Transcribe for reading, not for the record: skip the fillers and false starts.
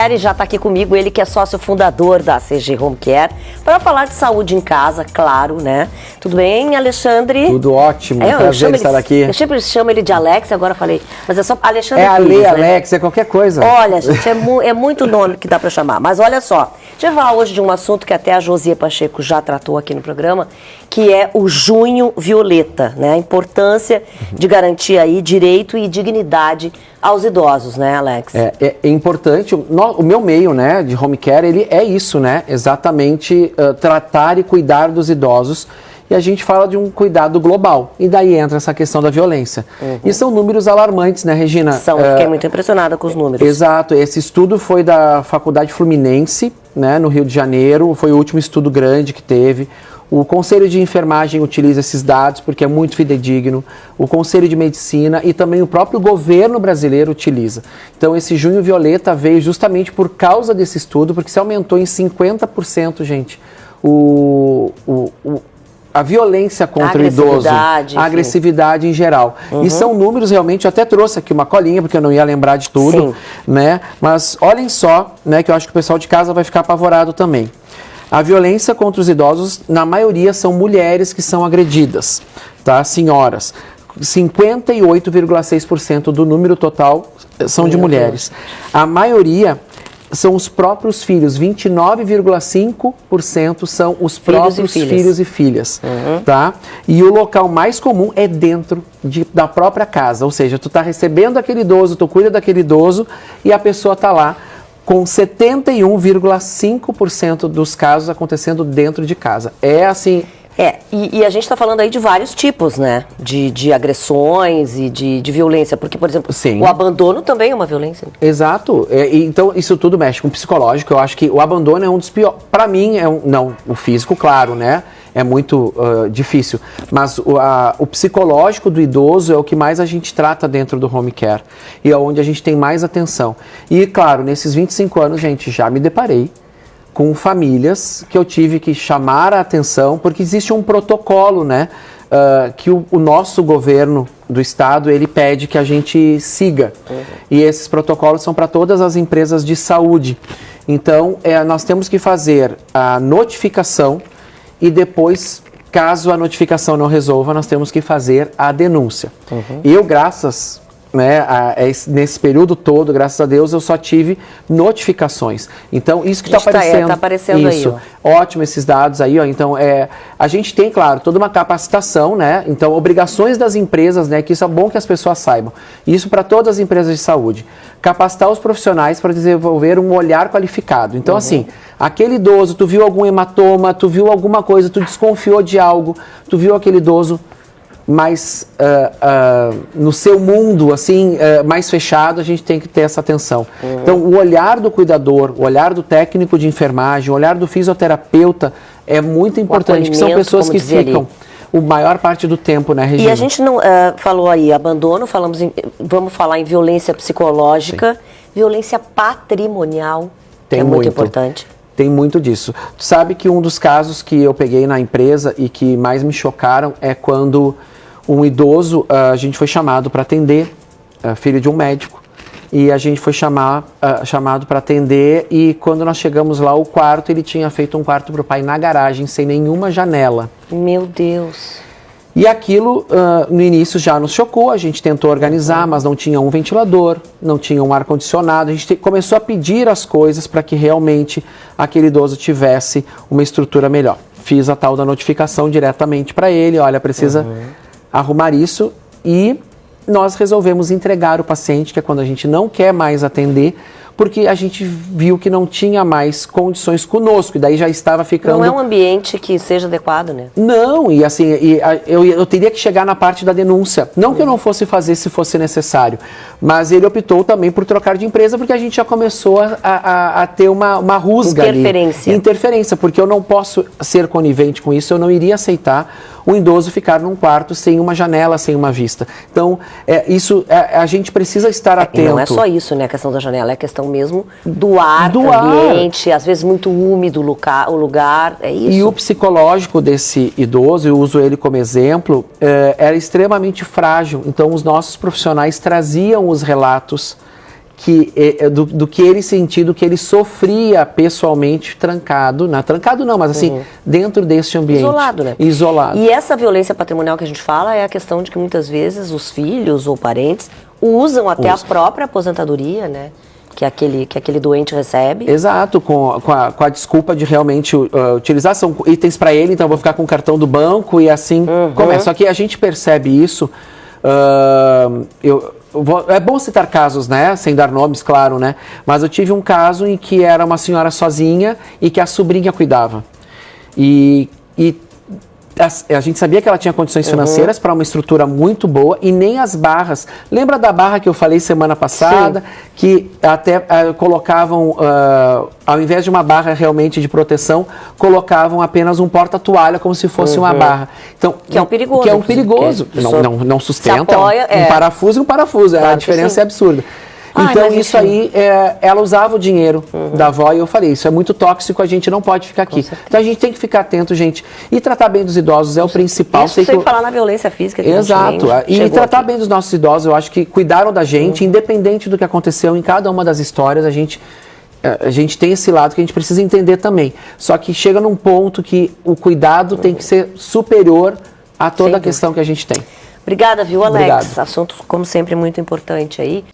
Ele já está aqui comigo, ele que é sócio fundador da CG Home Care, para falar de saúde em casa, claro, né? Tudo bem, Alexandre? Tudo ótimo, prazer estar aqui. Eu sempre chamo ele de Alex, agora falei, mas é só Alexandre. É Ale, Pires, né? Alex, é qualquer coisa. Olha, gente, é muito nome que dá para chamar, mas olha só, a gente vai falar hoje de um assunto que até a Josia Pacheco já tratou aqui no programa, que é o Junho Violeta, né? A importância de garantir aí direito e dignidade aos idosos, né, Alex? É importante, o meu meio, né, de home care, ele é isso, né, exatamente tratar e cuidar dos idosos, e a gente fala de um cuidado global, e daí entra essa questão da violência. E são números alarmantes, né, Regina? Eu fiquei muito impressionada com os números. Exato, esse estudo foi da Faculdade Fluminense, né, no Rio de Janeiro, foi o último estudo grande que teve. O Conselho de Enfermagem utiliza esses dados porque é muito fidedigno, o Conselho de Medicina e também o próprio governo brasileiro utiliza. Então esse Junho Violeta veio justamente por causa desse estudo, porque se aumentou em 50%, gente, a violência contra o idoso, a agressividade em geral. E são números realmente, eu até trouxe aqui uma colinha, porque eu não ia lembrar de tudo, né? Mas olhem só, né, que eu acho que o pessoal de casa vai ficar apavorado também. A violência contra os idosos, na maioria, são mulheres que são agredidas, tá? Senhoras. 58,6% do número total são de mulheres. A maioria são os próprios filhos, 29,5% são os próprios filhos e filhas, tá? E o local mais comum é dentro da própria casa, ou seja, tu tá recebendo aquele idoso, tu cuida daquele idoso e a pessoa tá lá, com 71,5% dos casos acontecendo dentro de casa. É assim... E a gente está falando aí de vários tipos, né? De agressões e de violência. Porque, por exemplo, o abandono também é uma violência. Exato. Então, isso tudo mexe com o psicológico. Eu acho que o abandono é um dos piores. Para mim, não, o físico, claro, né? É muito difícil. Mas o psicológico do idoso é o que mais a gente trata dentro do home care. E é onde a gente tem mais atenção. E, claro, nesses 25 anos, gente, já me deparei com famílias que eu tive que chamar a atenção, porque existe um protocolo, né, que o nosso governo do estado, ele pede que a gente siga. E esses protocolos são para todas as empresas de saúde. Então, nós temos que fazer a notificação e depois, caso a notificação não resolva, nós temos que fazer a denúncia. Eu, nesse período todo, graças a Deus, eu só tive notificações. Então, isso que está aparecendo. Tá aparecendo isso, aí, ó. Ótimo esses dados aí, ó. Então, a gente tem, claro, toda uma capacitação, né? Então, obrigações das empresas, né? Que isso é bom que as pessoas saibam. Isso para todas as empresas de saúde. Capacitar os profissionais para desenvolver um olhar qualificado. Então, assim, aquele idoso, tu viu algum hematoma, tu viu alguma coisa, tu desconfiou de algo, tu viu aquele idoso mais no seu mundo, assim, mais fechado, a gente tem que ter essa atenção. Então, o olhar do cuidador, o olhar do técnico de enfermagem, o olhar do fisioterapeuta é muito importante, que são pessoas que ficam a maior parte do tempo, né, Regina? E a gente não falou aí abandono, vamos falar em violência psicológica, violência patrimonial, que é muito importante. Tem muito disso. Tu sabe que um dos casos que eu peguei na empresa e que mais me chocaram é quando um idoso, a gente foi chamado para atender, filho de um médico, e a gente foi chamado para atender, e quando nós chegamos lá, o quarto, ele tinha feito um quarto para o pai na garagem, sem nenhuma janela. Meu Deus! E aquilo, no início, já nos chocou, a gente tentou organizar, mas não tinha um ventilador, não tinha um ar-condicionado, a gente começou a pedir as coisas para que realmente aquele idoso tivesse uma estrutura melhor. Fiz a tal da notificação diretamente para ele, olha, precisa arrumar isso, e nós resolvemos entregar o paciente, que é quando a gente não quer mais atender, porque a gente viu que não tinha mais condições conosco, e daí já estava ficando... Não é um ambiente que seja adequado, né? Não, e assim, eu teria que chegar na parte da denúncia. Não que eu não fosse fazer se fosse necessário, mas ele optou também por trocar de empresa, porque a gente já começou a ter uma rusga ali. Interferência, porque eu não posso ser conivente com isso, eu não iria aceitar um idoso ficar num quarto sem uma janela, sem uma vista. Então, a gente precisa estar atento. E não é só isso, né, a questão da janela, é a questão mesmo do ar, do ambiente, às vezes muito úmido o lugar, é isso. E o psicológico desse idoso, eu uso ele como exemplo, era extremamente frágil. Então, os nossos profissionais traziam os relatos do que ele sentia, do que ele sofria pessoalmente trancado não, mas assim, dentro desse ambiente. Isolado, né? Isolado. E essa violência patrimonial que a gente fala é a questão de que muitas vezes os filhos ou parentes usam até a própria aposentadoria, né? Que aquele doente recebe. Exato, com a desculpa de realmente utilizar, são itens para ele, então eu vou ficar com o cartão do banco e assim começa. Só que a gente percebe isso, é bom citar casos, né, sem dar nomes, claro, né, mas eu tive um caso em que era uma senhora sozinha e que a sobrinha cuidava. E a gente sabia que ela tinha condições financeiras para uma estrutura muito boa e nem as barras. Lembra da barra que eu falei semana passada? Sim. Que até colocavam, ao invés de uma barra realmente de proteção, colocavam apenas um porta-toalha como se fosse uma barra. Então, que é um perigoso. Que é um perigoso. Não sustenta. Apoia, um parafuso e um parafuso. Claro, a diferença é absurda. Então, isso aí, ela usava o dinheiro da avó e eu falei, isso é muito tóxico, a gente não pode ficar aqui. Então, a gente tem que ficar atento, gente. E tratar bem dos idosos é o principal. Isso sem falar na violência física. Que exato. E tratar bem dos nossos idosos, eu acho que cuidaram da gente, independente do que aconteceu em cada uma das histórias, a gente tem esse lado que a gente precisa entender também. Só que chega num ponto que o cuidado tem que ser superior a toda a questão que a gente tem. Obrigada, viu, Alex? Obrigado. Assunto, como sempre, muito importante aí.